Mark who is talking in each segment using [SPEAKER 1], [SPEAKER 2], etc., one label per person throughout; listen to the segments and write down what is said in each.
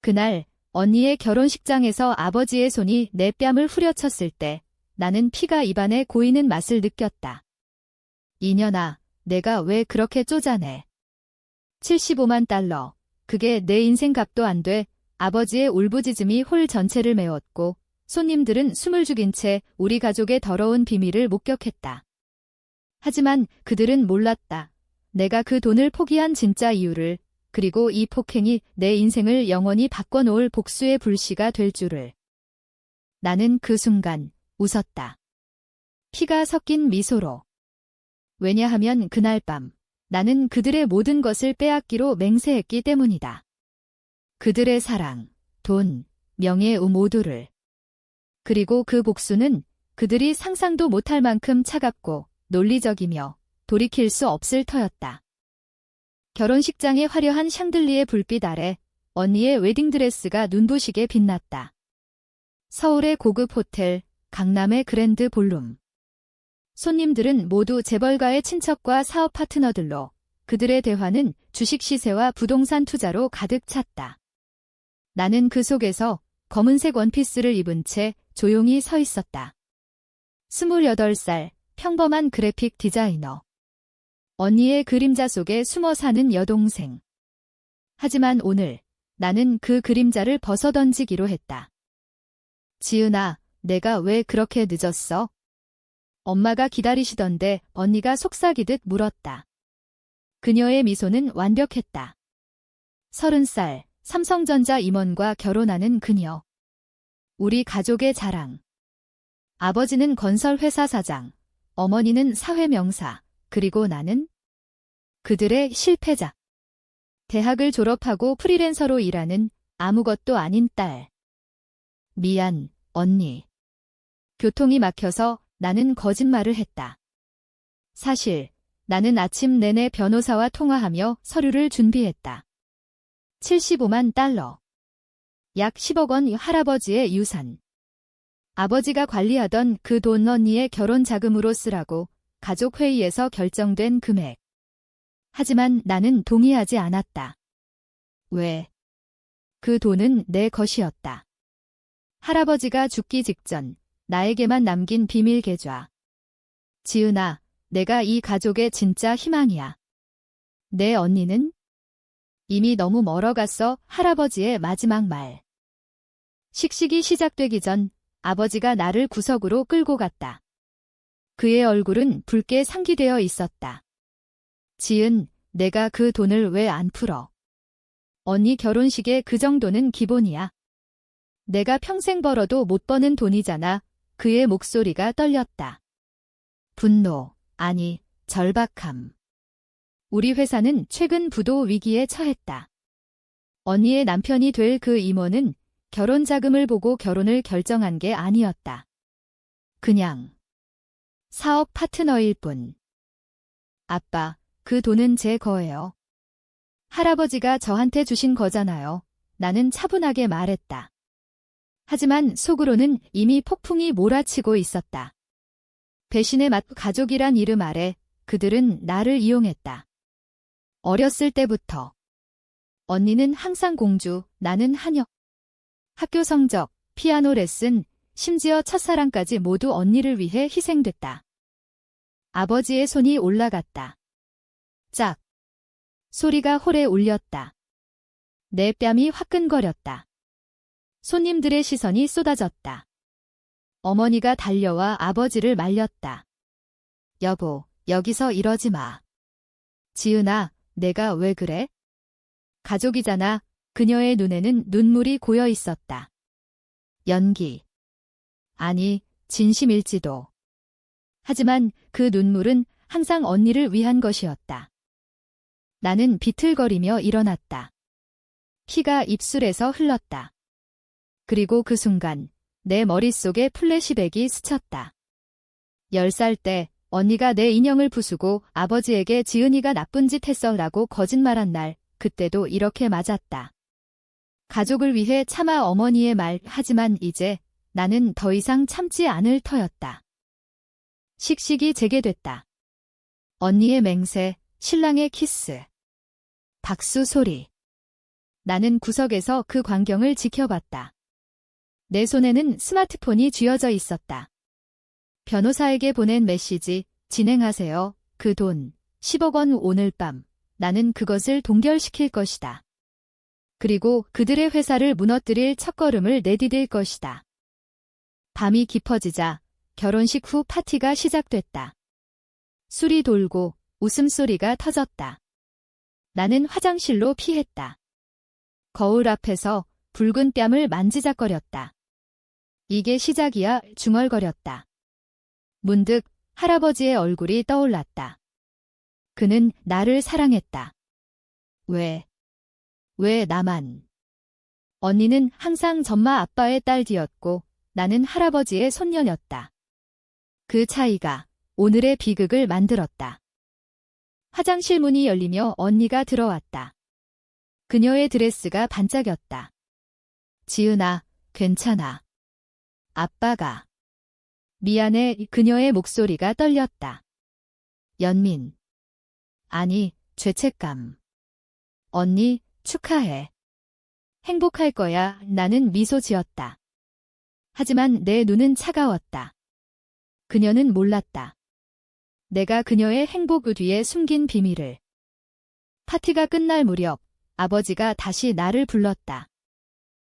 [SPEAKER 1] 그날 언니의 결혼식장에서 아버지의 손이 내 뺨을 후려쳤을 때 나는 피가 입안에 고이는 맛을 느꼈다. 이년아, 내가 왜 그렇게 쪼잔해. 75만 달러. 그게 내 인생 값도 안 돼. 아버지의 울부짖음이 홀 전체를 메웠고 손님들은 숨을 죽인 채 우리 가족의 더러운 비밀을 목격했다. 하지만 그들은 몰랐다. 내가 그 돈을 포기한 진짜 이유를, 그리고 이 폭행이 내 인생을 영원히 바꿔놓을 복수의 불씨가 될 줄을. 나는 그 순간 웃었다. 피가 섞인 미소로. 왜냐하면 그날 밤 나는 그들의 모든 것을 빼앗기로 맹세했기 때문이다. 그들의 사랑, 돈, 명예 모두를. 그리고 그 복수는 그들이 상상도 못할 만큼 차갑고 논리적이며 돌이킬 수 없을 터였다. 결혼식장의 화려한 샹들리에 불빛 아래 언니의 웨딩드레스가 눈부시게 빛났다. 서울의 고급 호텔, 강남의 그랜드 볼룸. 손님들은 모두 재벌가의 친척과 사업 파트너들로, 그들의 대화는 주식 시세와 부동산 투자로 가득 찼다. 나는 그 속에서 검은색 원피스를 입은 채 조용히 서 있었다. 28살, 평범한 그래픽 디자이너. 언니의 그림자 속에 숨어 사는 여동생. 하지만 오늘 나는 그 그림자를 벗어던지기로 했다. 지은아, 내가 왜 그렇게 늦었어? 엄마가 기다리시던데 언니가 속삭이듯 물었다. 그녀의 미소는 완벽했다. 30살, 삼성전자 임원과 결혼하는 그녀. 우리 가족의 자랑. 아버지는 건설회사 사장, 어머니는 사회명사, 그리고 나는 그들의 실패자. 대학을 졸업하고 프리랜서로 일하는 아무것도 아닌 딸. 미안, 언니. 교통이 막혀서 나는 거짓말을 했다. 사실 나는 아침 내내 변호사와 통화하며 서류를 준비했다. 75만 달러. 약 10억 원 할아버지의 유산. 아버지가 관리하던 그 돈 언니의 결혼 자금으로 쓰라고 가족회의에서 결정된 금액. 하지만 나는 동의하지 않았다. 왜? 그 돈은 내 것이었다. 할아버지가 죽기 직전 나에게만 남긴 비밀 계좌. 지은아, 내가 이 가족의 진짜 희망이야. 내 언니는? 이미 너무 멀어갔어. 할아버지의 마지막 말. 식식이 시작되기 전 아버지가 나를 구석으로 끌고 갔다. 그의 얼굴은 붉게 상기되어 있었다. 지은, 내가 그 돈을 왜 안 풀어? 언니 결혼식에 그 정도는 기본이야. 내가 평생 벌어도 못 버는 돈이잖아. 그의 목소리가 떨렸다. 분노, 아니, 절박함. 우리 회사는 최근 부도 위기에 처했다. 언니의 남편이 될 그 임원은 결혼 자금을 보고 결혼을 결정한 게 아니었다. 그냥 사업 파트너일 뿐. 아빠, 그 돈은 제 거예요. 할아버지가 저한테 주신 거잖아요. 나는 차분하게 말했다. 하지만 속으로는 이미 폭풍이 몰아치고 있었다. 배신의 맛 가족이란 이름 아래 그들은 나를 이용했다. 어렸을 때부터. 언니는 항상 공주, 나는 하녀. 학교 성적, 피아노 레슨, 심지어 첫사랑까지 모두 언니를 위해 희생됐다. 아버지의 손이 올라갔다. 짝. 소리가 홀에 울렸다. 내 뺨이 화끈거렸다. 손님들의 시선이 쏟아졌다. 어머니가 달려와 아버지를 말렸다. 여보, 여기서 이러지 마. 지은아, 내가 왜 그래? 가족이잖아. 그녀의 눈에는 눈물이 고여 있었다. 연기. 아니, 진심일지도. 하지만 그 눈물은 항상 언니를 위한 것이었다. 나는 비틀거리며 일어났다. 피가 입술에서 흘렀다. 그리고 그 순간 내 머릿속에 플래시백이 스쳤다. 10살 때 언니가 내 인형을 부수고 아버지에게 지은이가 나쁜 짓 했어 라고 거짓말한 날, 그때도 이렇게 맞았다. 가족을 위해 참아 어머니의 말, 하지만 이제 나는 더 이상 참지 않을 터였다. 식식이 재개됐다. 언니의 맹세, 신랑의 키스. 박수 소리. 나는 구석에서 그 광경을 지켜봤다. 내 손에는 스마트폰이 쥐어져 있었다. 변호사에게 보낸 메시지, 진행하세요. 그 돈, 10억 원 오늘 밤. 나는 그것을 동결시킬 것이다. 그리고 그들의 회사를 무너뜨릴 첫걸음을 내디딜 것이다. 밤이 깊어지자 결혼식 후 파티가 시작됐다. 술이 돌고 웃음소리가 터졌다. 나는 화장실로 피했다. 거울 앞에서 붉은 뺨을 만지작거렸다. 이게 시작이야, 중얼거렸다. 문득 할아버지의 얼굴이 떠올랐다. 그는 나를 사랑했다. 왜 나만? 언니는 항상 전마 아빠의 딸디였고 나는 할아버지의 손녀였다. 그 차이가 오늘의 비극을 만들었다. 화장실 문이 열리며 언니가 들어왔다. 그녀의 드레스가 반짝였다. 지은아, 괜찮아. 아빠가. 미안해. 그녀의 목소리가 떨렸다. 연민. 아니, 죄책감. 언니, 축하해. 행복할 거야. 나는 미소 지었다. 하지만 내 눈은 차가웠다. 그녀는 몰랐다. 내가 그녀의 행복 뒤에 숨긴 비밀을. 파티가 끝날 무렵 아버지가 다시 나를 불렀다.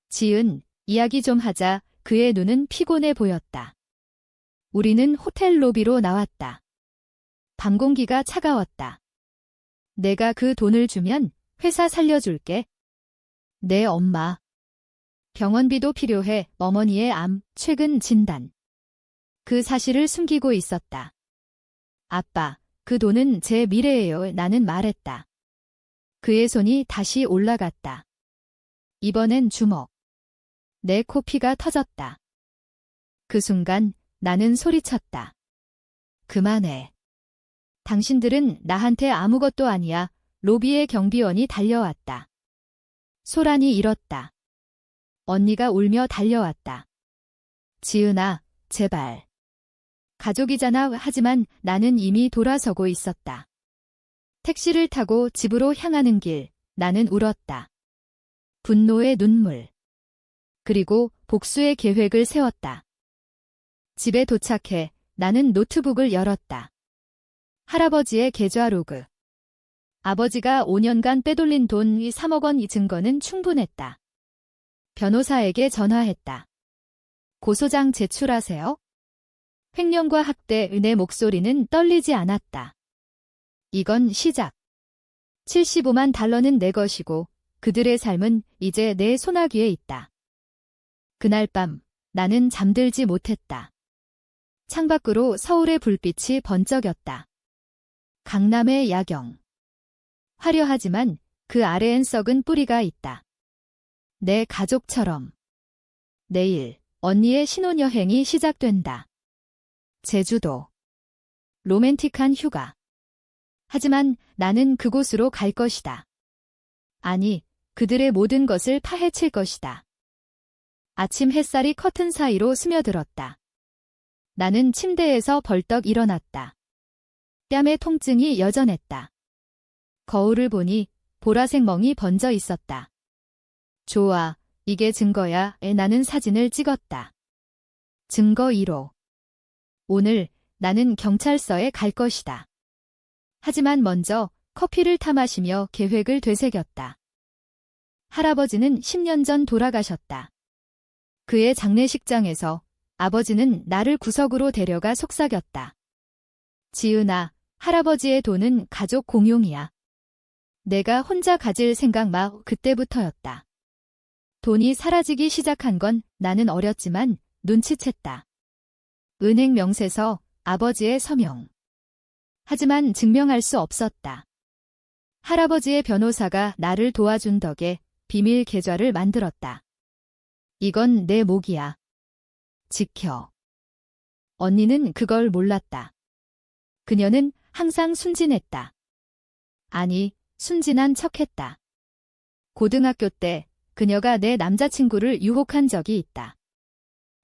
[SPEAKER 1] 지은, 이야기 좀 하자. 그의 눈은 피곤해 보였다. 우리는 호텔 로비로 나왔다. 밤 공기가 차가웠다. 내가 그 돈을 주면 회사 살려줄게. 내 엄마. 병원비도 필요해. 어머니의 암, 최근 진단. 그 사실을 숨기고 있었다. 아빠, 그 돈은 제 미래예요. 나는 말했다. 그의 손이 다시 올라갔다. 이번엔 주먹. 내 코피가 터졌다. 그 순간 나는 소리쳤다. 그만해. 당신들은 나한테 아무것도 아니야. 로비의 경비원이 달려왔다. 소란이 일었다. 언니가 울며 달려왔다. 지은아, 제발. 가족이잖아. 하지만 나는 이미 돌아서고 있었다. 택시를 타고 집으로 향하는 길, 나는 울었다. 분노의 눈물. 그리고 복수의 계획을 세웠다. 집에 도착해 나는 노트북을 열었다. 할아버지의 계좌 로그. 아버지가 5년간 빼돌린 돈 3억 원 이 증거는 충분했다. 변호사에게 전화했다. 고소장 제출하세요. 횡령과 학대. 내 목소리는 떨리지 않았다. 이건 시작. 75만 달러는 내 것이고 그들의 삶은 이제 내 손아귀에 있다. 그날 밤 나는 잠들지 못했다. 창밖으로 서울의 불빛이 번쩍였다. 강남의 야경. 화려하지만 그 아래엔 썩은 뿌리가 있다. 내 가족처럼. 내일 언니의 신혼여행이 시작된다. 제주도. 로맨틱한 휴가. 하지만 나는 그곳으로 갈 것이다. 아니, 그들의 모든 것을 파헤칠 것이다. 아침 햇살이 커튼 사이로 스며들었다. 나는 침대에서 벌떡 일어났다. 뺨의 통증이 여전했다. 거울을 보니 보라색 멍이 번져 있었다. 좋아, 이게 증거야. 나는 사진을 찍었다. 증거 1호. 오늘 나는 경찰서에 갈 것이다. 하지만 먼저 커피를 타 마시며 계획을 되새겼다. 할아버지는 10년 전 돌아가셨다. 그의 장례식장에서 아버지는 나를 구석으로 데려가 속삭였다. 지은아, 할아버지의 돈은 가족 공용이야. 내가 혼자 가질 생각 마. 그때부터였다. 돈이 사라지기 시작한 건 나는 어렸지만 눈치챘다. 은행 명세서, 아버지의 서명. 하지만 증명할 수 없었다. 할아버지의 변호사가 나를 도와준 덕에 비밀 계좌를 만들었다. 이건 내 목이야. 지켜. 언니는 그걸 몰랐다. 그녀는 항상 순진했다. 아니, 순진한 척했다. 고등학교 때 그녀가 내 남자친구를 유혹한 적이 있다.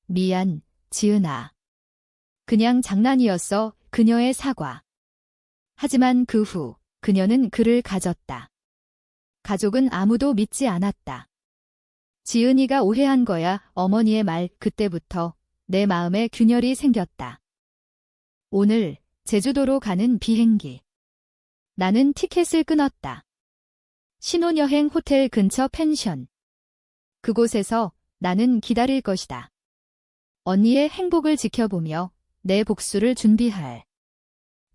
[SPEAKER 1] 미안, 지은아. 그냥 장난이었어. 그녀의 사과. 하지만 그 후 그녀는 그를 가졌다. 가족은 아무도 믿지 않았다. 지은이가 오해한 거야. 어머니의 말. 그때부터 내 마음에 균열이 생겼다. 오늘 제주도로 가는 비행기. 나는 티켓을 끊었다. 신혼여행 호텔 근처 펜션. 그곳에서 나는 기다릴 것이다. 언니의 행복을 지켜보며 내 복수를 준비할.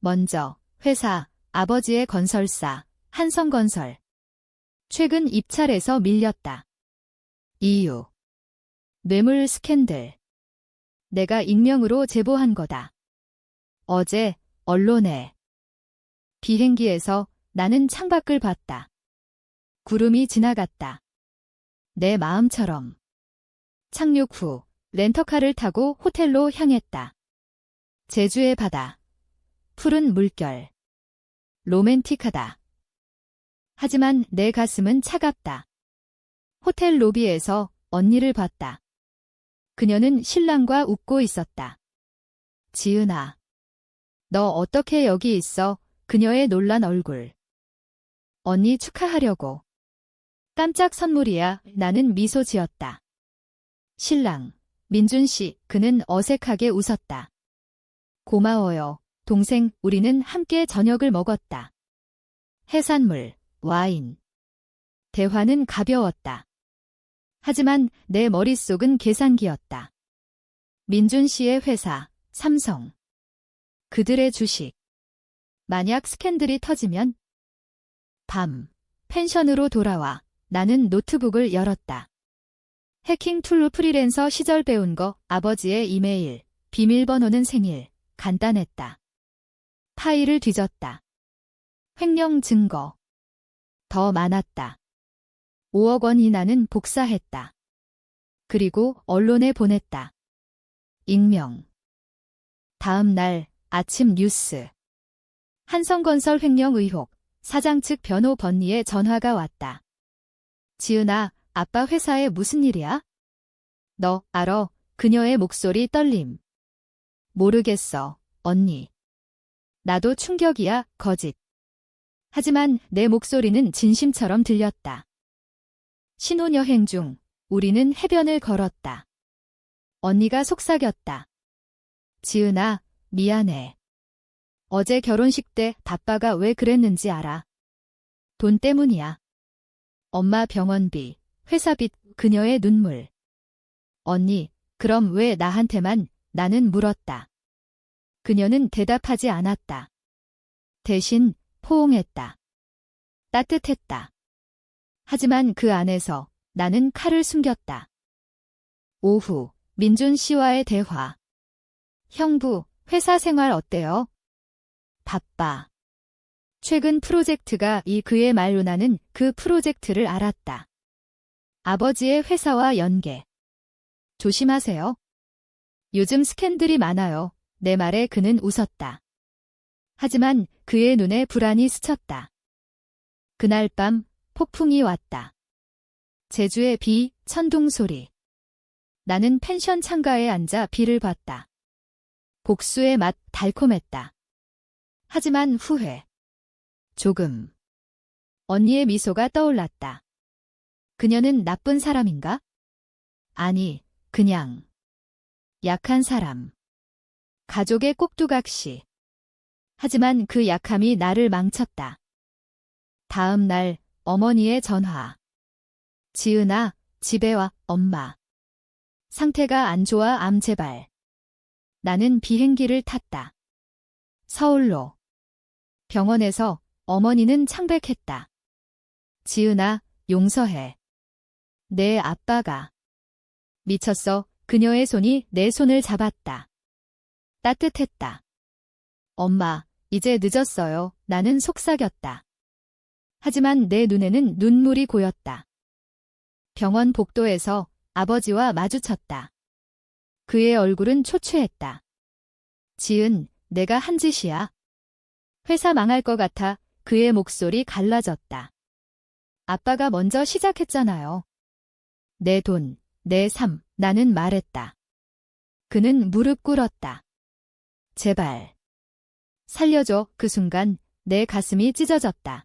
[SPEAKER 1] 먼저 회사, 아버지의 건설사, 한성건설. 최근 입찰에서 밀렸다. 이유. 뇌물 스캔들. 내가 익명으로 제보한 거다. 어제 언론에. 비행기에서 나는 창밖을 봤다. 구름이 지나갔다. 내 마음처럼. 착륙 후 렌터카를 타고 호텔로 향했다. 제주의 바다. 푸른 물결. 로맨틱하다. 하지만 내 가슴은 차갑다. 호텔 로비에서 언니를 봤다. 그녀는 신랑과 웃고 있었다. 지은아. 너 어떻게 여기 있어? 그녀의 놀란 얼굴. 언니 축하하려고. 깜짝 선물이야. 나는 미소 지었다. 신랑, 민준 씨, 그는 어색하게 웃었다. 고마워요. 동생, 우리는 함께 저녁을 먹었다. 해산물, 와인. 대화는 가벼웠다. 하지만 내 머릿속은 계산기였다. 민준 씨의 회사, 삼성. 그들의 주식. 만약 스캔들이 터지면? 밤, 펜션으로 돌아와 나는 노트북을 열었다. 해킹 툴로 프리랜서 시절 배운 거, 아버지의 이메일, 비밀번호는 생일, 간단했다. 파일을 뒤졌다. 횡령 증거. 더 많았다. 5억 원이 나는 복사했다. 그리고 언론에 보냈다. 익명. 다음 날 아침 뉴스. 한성건설 횡령 의혹. 사장 측 변호 번니의 전화가 왔다. 지은아, 아빠 회사에 무슨 일이야? 너 알아? 그녀의 목소리 떨림. 모르겠어, 언니. 나도 충격이야, 거짓. 하지만 내 목소리는 진심처럼 들렸다. 신혼여행 중 우리는 해변을 걸었다. 언니가 속삭였다. 지은아, 미안해. 어제 결혼식 때 바빠가 왜 그랬는지 알아? 돈 때문이야. 엄마 병원비, 회사빚, 그녀의 눈물. 언니, 그럼 왜 나한테만? 나는 물었다. 그녀는 대답하지 않았다. 대신 포옹했다. 따뜻했다. 하지만 그 안에서 나는 칼을 숨겼다. 오후, 민준 씨와의 대화. 형부, 회사 생활 어때요? 바빠. 최근 프로젝트가 그의 말로 나는 그 프로젝트를 알았다. 아버지의 회사와 연계. 조심하세요. 요즘 스캔들이 많아요. 내 말에 그는 웃었다. 하지만 그의 눈에 불안이 스쳤다. 그날 밤 폭풍이 왔다. 제주의 비, 천둥 소리. 나는 펜션 창가에 앉아 비를 봤다. 복수의 맛 달콤했다. 하지만 후회. 조금. 언니의 미소가 떠올랐다. 그녀는 나쁜 사람인가? 아니, 그냥 약한 사람. 가족의 꼭두각시. 하지만 그 약함이 나를 망쳤다. 다음 날 어머니의 전화. 지은아, 집에 와, 엄마. 상태가 안 좋아, 암 재발. 나는 비행기를 탔다. 서울로. 병원에서 어머니는 창백했다. 지은아, 용서해. 내 아빠가. 미쳤어. 그녀의 손이 내 손을 잡았다. 따뜻했다. 엄마, 이제 늦었어요. 나는 속삭였다. 하지만 내 눈에는 눈물이 고였다. 병원 복도에서 아버지와 마주쳤다. 그의 얼굴은 초췌했다. 지은, 내가 한 짓이야. 회사 망할 것 같아. 그의 목소리 갈라졌다. 아빠가 먼저 시작했잖아요. 내 돈, 내 삶, 나는 말했다. 그는 무릎 꿇었다. 제발. 살려줘. 그 순간 내 가슴이 찢어졌다.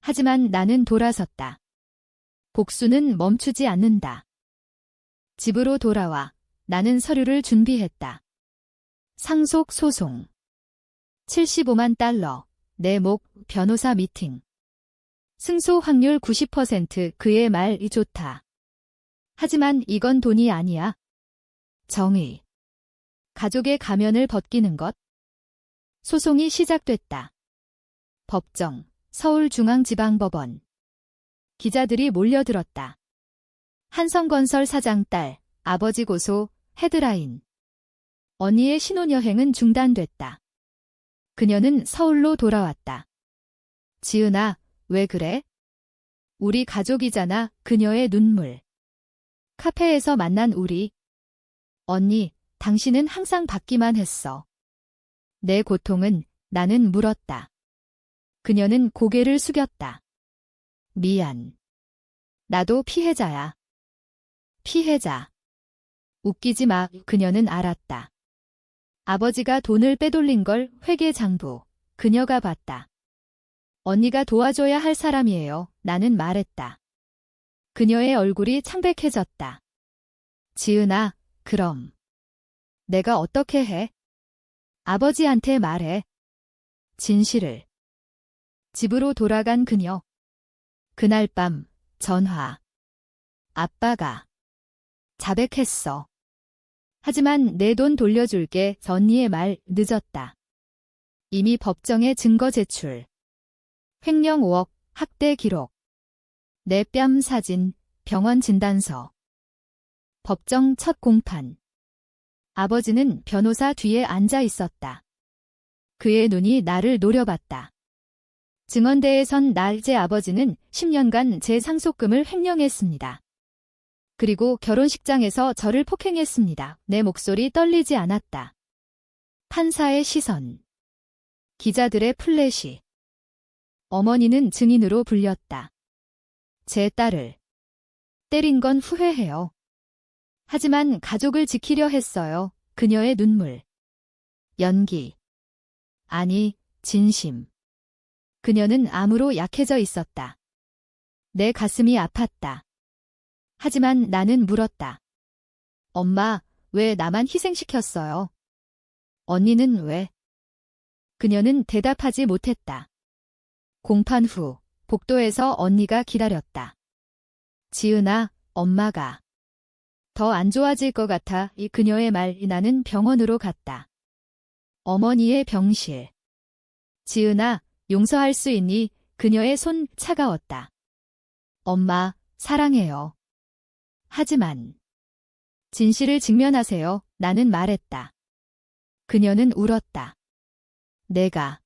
[SPEAKER 1] 하지만 나는 돌아섰다. 복수는 멈추지 않는다. 집으로 돌아와 나는 서류를 준비했다. 상속 소송. 75만 달러. 내 목 변호사 미팅. 승소 확률 90%. 그의 말이 좋다. 하지만 이건 돈이 아니야. 정의. 가족의 가면을 벗기는 것. 소송이 시작됐다. 법정. 서울중앙지방법원. 기자들이 몰려들었다. 한성건설 사장 딸, 아버지 고소, 헤드라인. 언니의 신혼여행은 중단됐다. 그녀는 서울로 돌아왔다. 지은아, 왜 그래? 우리 가족이잖아. 그녀의 눈물. 카페에서 만난 우리. 언니, 당신은 항상 받기만 했어. 내 고통은 나는 물었다. 그녀는 고개를 숙였다. 미안. 나도 피해자야. 피해자. 웃기지 마. 그녀는 알았다. 아버지가 돈을 빼돌린 걸 회계장부. 그녀가 봤다. 언니가 도와줘야 할 사람이에요. 나는 말했다. 그녀의 얼굴이 창백해졌다. 지은아, 그럼. 내가 어떻게 해? 아버지한테 말해. 진실을. 집으로 돌아간 그녀. 그날 밤, 전화. 아빠가. 자백했어. 하지만 내 돈 돌려줄게. 언니의 말 늦었다. 이미 법정에 증거 제출. 횡령 5억, 학대 기록. 내 뺨 사진, 병원 진단서. 법정 첫 공판. 아버지는 변호사 뒤에 앉아 있었다. 그의 눈이 나를 노려봤다. 증언대에선 제 아버지는 10년간 제 상속금을 횡령했습니다. 그리고 결혼식장에서 저를 폭행했습니다. 내 목소리 떨리지 않았다. 판사의 시선. 기자들의 플래시. 어머니는 증인으로 불렸다. 제 딸을 때린 건 후회해요. 하지만 가족을 지키려 했어요. 그녀의 눈물. 연기. 아니, 진심. 그녀는 암으로 약해져 있었다. 내 가슴이 아팠다. 하지만 나는 물었다. 엄마, 왜 나만 희생시켰어요? 언니는 왜? 그녀는 대답하지 못했다. 공판 후, 복도에서 언니가 기다렸다. 지은아, 엄마가 더 안 좋아질 것 같아. 이 그녀의 말이 나는 병원으로 갔다. 어머니의 병실. 지은아, 용서할 수 있니? 그녀의 손 차가웠다. 엄마, 사랑해요. 하지만 진실을 직면하세요. 나는 말했다. 그녀는 울었다. 내가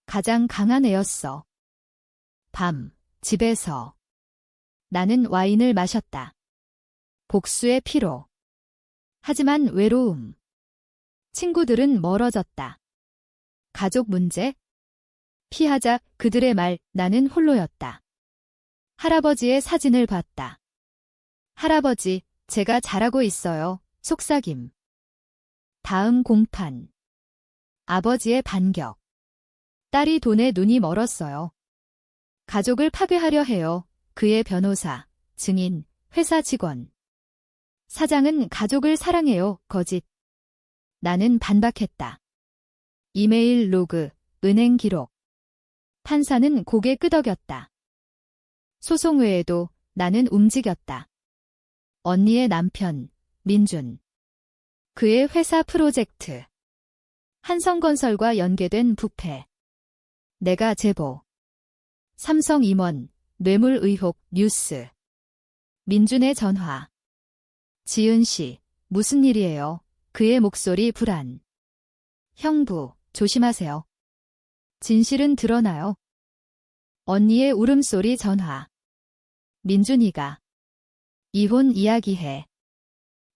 [SPEAKER 1] 가장 강한 애였어. 밤, 집에서 나는 와인을 마셨다. 복수의 피로. 하지만 외로움. 친구들은 멀어졌다. 가족 문제? 피하자. 그들의 말. 나는 홀로였다. 할아버지의 사진을 봤다. 할아버지, 제가 잘하고 있어요. 속삭임. 다음 공판. 아버지의 반격. 딸이 돈에 눈이 멀었어요. 가족을 파괴하려 해요. 그의 변호사, 증인, 회사 직원. 사장은 가족을 사랑해요. 거짓. 나는 반박했다. 이메일 로그, 은행 기록. 판사는 고개 끄덕였다. 소송 외에도 나는 움직였다. 언니의 남편, 민준. 그의 회사 프로젝트. 한성건설과 연계된 부패. 내가 제보. 삼성 임원, 뇌물 의혹 뉴스. 민준의 전화. 지은 씨, 무슨 일이에요? 그의 목소리 불안. 형부, 조심하세요. 진실은 드러나요. 언니의 울음소리 전화. 민준이가 이혼 이야기해.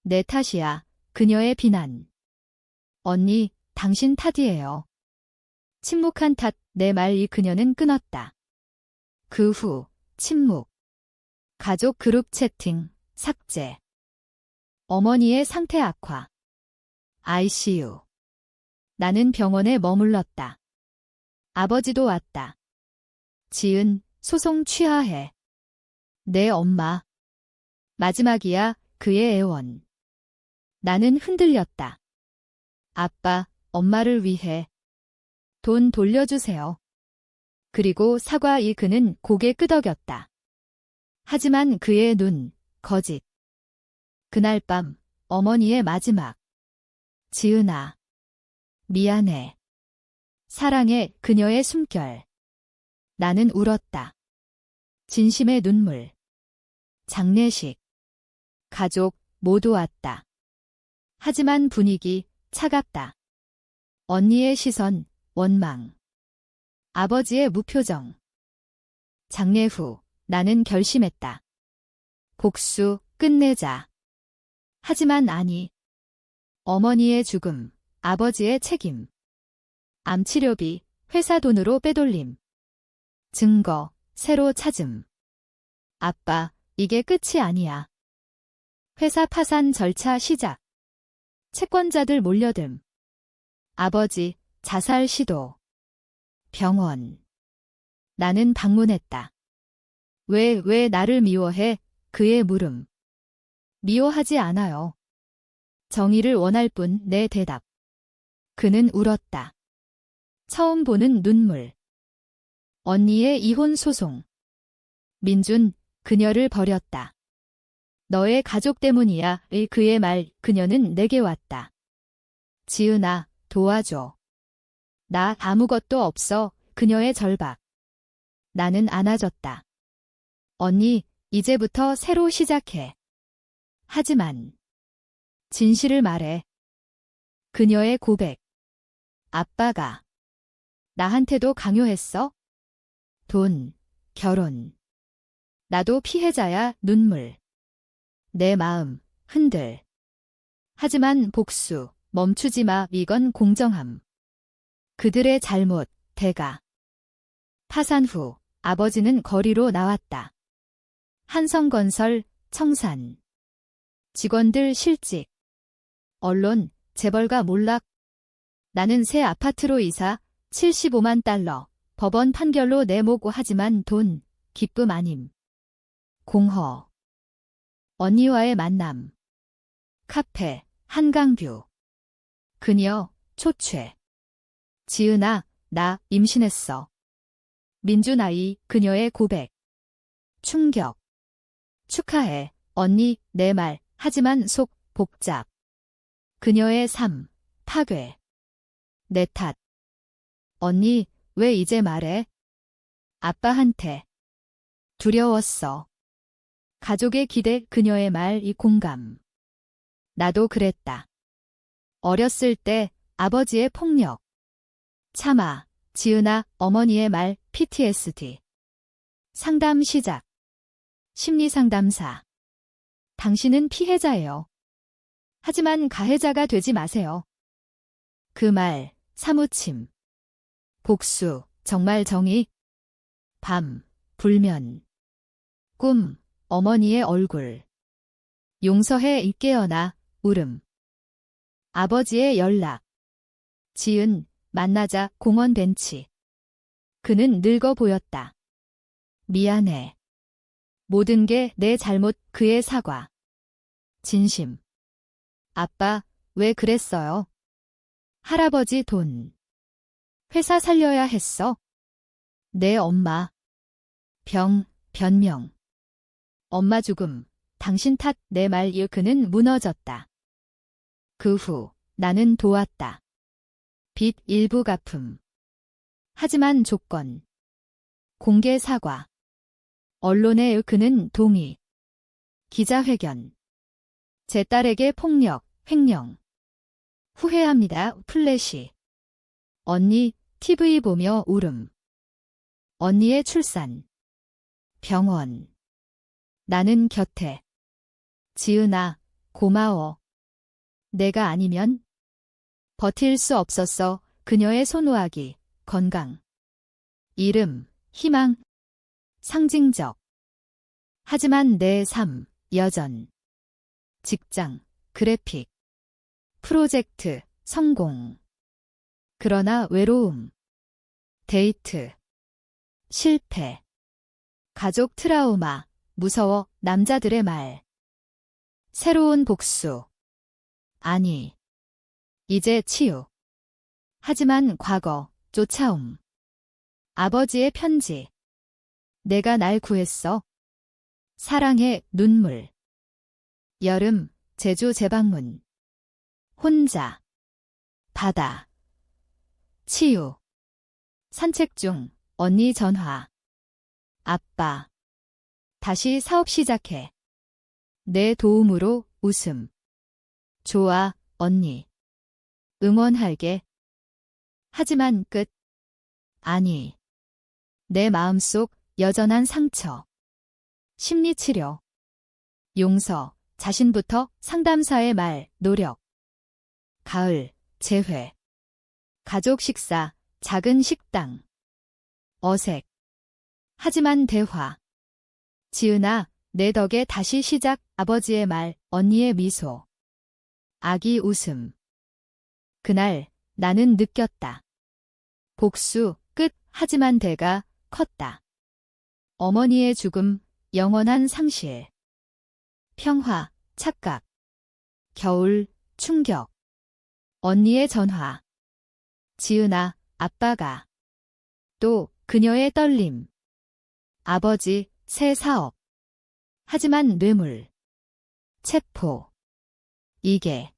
[SPEAKER 1] 내 탓이야. 그녀의 비난. 언니, 당신 탓이에요. 침묵한 탓. 내 말. 그녀는 끊었다. 그 후 침묵. 가족 그룹 채팅, 삭제. 어머니의 상태 악화. ICU. 나는 병원에 머물렀다. 아버지도 왔다. 지은, 소송 취하해. 내 엄마. 마지막이야, 그의 애원. 나는 흔들렸다. 아빠, 엄마를 위해. 돈 돌려주세요. 그리고 사과이 그는 고개 끄덕였다. 하지만 그의 눈, 거짓. 그날 밤, 어머니의 마지막. 지은아. 미안해. 사랑해, 그녀의 숨결. 나는 울었다. 진심의 눈물. 장례식. 가족, 모두 왔다. 하지만 분위기, 차갑다. 언니의 시선, 원망. 아버지의 무표정. 장례 후, 나는 결심했다. 복수, 끝내자. 하지만 아니. 어머니의 죽음, 아버지의 책임. 암치료비, 회사 돈으로 빼돌림. 증거, 새로 찾음. 아빠, 이게 끝이 아니야. 회사 파산 절차 시작. 채권자들 몰려듦. 아버지, 자살 시도. 병원. 나는 방문했다. 왜 나를 미워해? 그의 물음. 미워하지 않아요. 정의를 원할 뿐 내 대답. 그는 울었다. 처음 보는 눈물. 언니의 이혼 소송. 민준, 그녀를 버렸다. 너의 가족 때문이야. 의 그의 말, 그녀는 내게 왔다. 지은아, 도와줘. 나 아무것도 없어. 그녀의 절박. 나는 안아줬다. 언니, 이제부터 새로 시작해. 하지만 진실을 말해. 그녀의 고백. 아빠가 나한테도 강요했어? 돈, 결혼. 나도 피해자야. 눈물. 내 마음, 흔들. 하지만 복수, 멈추지 마. 이건 공정함. 그들의 잘못, 대가. 파산 후, 아버지는 거리로 나왔다. 한성건설, 청산. 직원들 실직. 언론, 재벌가 몰락. 나는 새 아파트로 이사, 75만 달러. 법원 판결로 내모고 하지만 돈, 기쁨 아님. 공허. 언니와의 만남. 카페, 한강뷰. 그녀, 초췌. 지은아, 나 임신했어. 민준 아이, 그녀의 고백. 충격. 축하해, 언니, 내 말, 하지만 속, 복잡. 그녀의 삶, 파괴. 내 탓. 언니, 왜 이제 말해? 아빠한테. 두려웠어. 가족의 기대, 그녀의 말, 이 공감. 나도 그랬다. 어렸을 때, 아버지의 폭력. 참아, 지은아, 어머니의 말, PTSD. 상담 시작. 심리상담사. 당신은 피해자예요. 하지만 가해자가 되지 마세요. 그 말, 사무침. 복수, 정말 정의. 밤, 불면. 꿈, 어머니의 얼굴. 용서해 깨어나, 울음. 아버지의 연락. 지은, 만나자, 공원 벤치. 그는 늙어 보였다. 미안해. 모든 게 내 잘못, 그의 사과. 진심. 아빠, 왜 그랬어요? 할아버지 돈. 회사 살려야 했어? 내 엄마. 병, 변명. 엄마 죽음, 당신 탓, 내 말, 그는 무너졌다. 그 후, 나는 도왔다. 빚 일부 갚음. 하지만 조건. 공개 사과. 언론에 그는 동의. 기자회견. 제 딸에게 폭력, 횡령. 후회합니다. 플래시. 언니, TV 보며 울음. 언니의 출산. 병원. 나는 곁에. 지은아, 고마워. 내가 아니면? 버틸 수 없었어. 그녀의 손노하기, 건강. 이름, 희망. 상징적. 하지만 내 삶, 여전. 직장, 그래픽. 프로젝트, 성공. 그러나 외로움. 데이트. 실패. 가족 트라우마, 무서워, 남자들의 말. 새로운 복수. 아니. 이제 치유. 하지만 과거, 쫓아옴. 아버지의 편지. 내가 날 구했어. 사랑의 눈물. 여름, 제주 재방문. 혼자. 바다. 치유. 산책 중, 언니 전화. 아빠. 다시 사업 시작해. 내 도움으로 웃음. 좋아, 언니. 응원할게. 하지만 끝. 아니. 내 마음속 여전한 상처. 심리치료. 용서, 자신부터 상담사의 말, 노력. 가을, 재회. 가족 식사, 작은 식당. 어색. 하지만 대화. 지은아, 내 덕에 다시 시작, 아버지의 말, 언니의 미소. 아기 웃음. 그날 나는 느꼈다. 복수, 끝, 하지만 대가 컸다. 어머니의 죽음, 영원한 상실. 평화, 착각. 겨울, 충격. 언니의 전화. 지은아, 아빠가. 또 그녀의 떨림. 아버지, 새 사업. 하지만 뇌물. 체포. 이게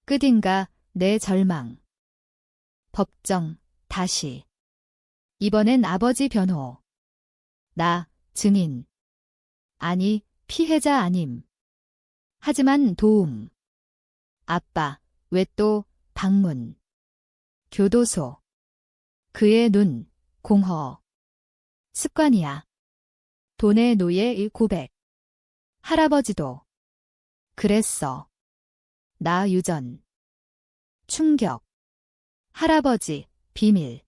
[SPEAKER 1] 끝인가, 내 절망. 법정, 다시. 이번엔 아버지 변호. 나, 증인. 아니, 피해자 아님. 하지만 도움. 아빠, 왜 또, 방문. 교도소. 그의 눈, 공허. 습관이야. 돈의 노예의 고백. 할아버지도. 그랬어. 나 유전. 충격. 할아버지, 비밀.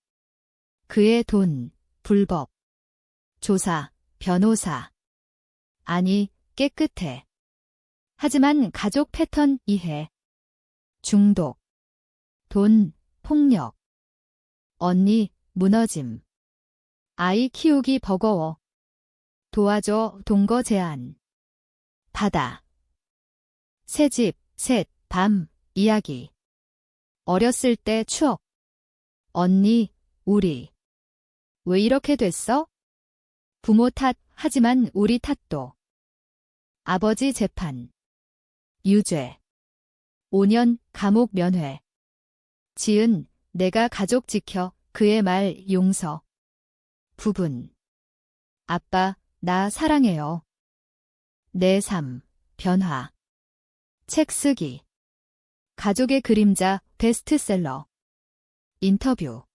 [SPEAKER 1] 그의 돈, 불법. 조사, 변호사. 아니, 깨끗해. 하지만 가족 패턴 이해. 중독. 돈, 폭력. 언니, 무너짐. 아이 키우기 버거워. 도와줘, 동거 제안. 바다. 새집, 셋, 밤, 이야기. 어렸을 때 추억. 언니, 우리. 왜 이렇게 됐어? 부모 탓, 하지만 우리 탓도. 아버지 재판. 유죄. 5년 감옥 면회. 지은, 내가 가족 지켜, 그의 말 용서. 부분. 아빠, 나 사랑해요. 내 삶, 변화. 책 쓰기. 가족의 그림자, 베스트셀러. 인터뷰.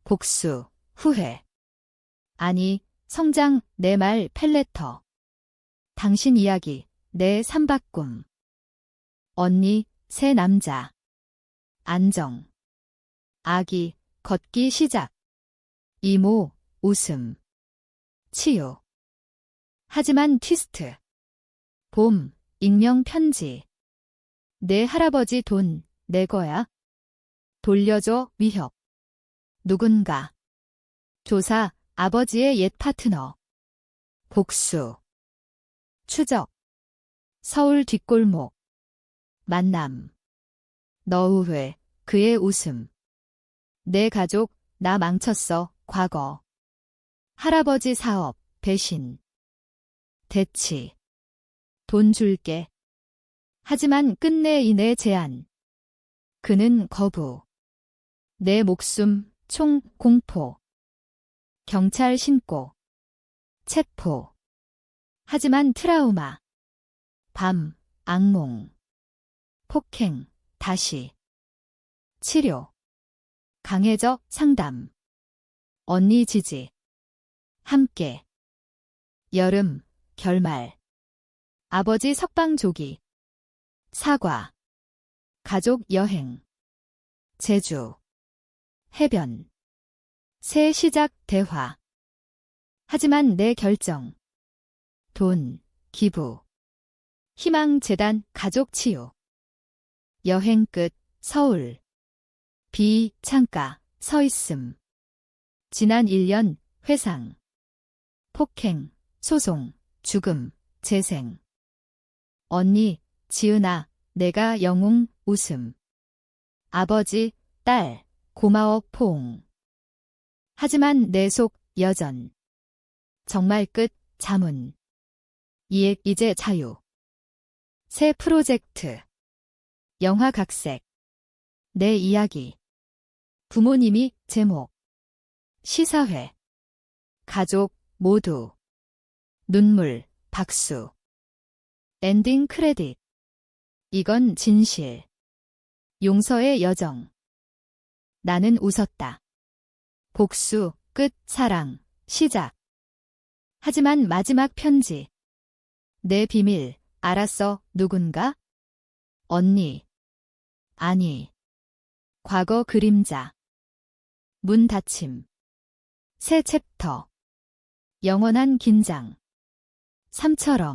[SPEAKER 1] 복수, 후회. 아니, 성장, 내 말 펠레터. 당신 이야기, 내 삼박꿈. 언니, 새 남자. 안정. 아기, 걷기 시작. 이모, 웃음. 치유. 하지만 트위스트. 봄, 익명 편지. 내 할아버지 돈, 내 거야. 돌려줘, 위협. 누군가. 조사, 아버지의 옛 파트너. 복수. 추적. 서울 뒷골목. 만남. 너우회, 그의 웃음. 내 가족, 나 망쳤어, 과거. 할아버지 사업, 배신. 대치. 돈 줄게. 하지만 끝내 이 내 제안. 그는 거부. 내 목숨, 총, 공포. 경찰 신고. 체포. 하지만 트라우마. 밤, 악몽. 폭행, 다시. 치료. 강해져, 상담. 언니 지지. 함께. 여름, 결말. 아버지 석방 조기. 사과. 가족 여행. 제주. 해변. 새 시작 대화. 하지만 내 결정. 돈, 기부. 희망재단 가족 치유. 여행 끝, 서울. 비, 창가, 서있음. 지난 1년, 회상. 폭행, 소송, 죽음, 재생. 언니, 지은아, 내가 영웅, 웃음. 아버지, 딸, 고마워, 포옹. 하지만 내 속, 여전. 정말 끝, 자문. 이액 이제 자유. 새 프로젝트. 영화 각색. 내 이야기. 부모님이 제목. 시사회. 가족, 모두. 눈물, 박수. 엔딩 크레딧. 이건 진실. 용서의 여정. 나는 웃었다. 복수, 끝, 사랑, 시작. 하지만 마지막 편지. 내 비밀, 알았어, 누군가? 언니. 아니. 과거 그림자. 문 닫힘. 새 챕터. 영원한 긴장. 삶처럼.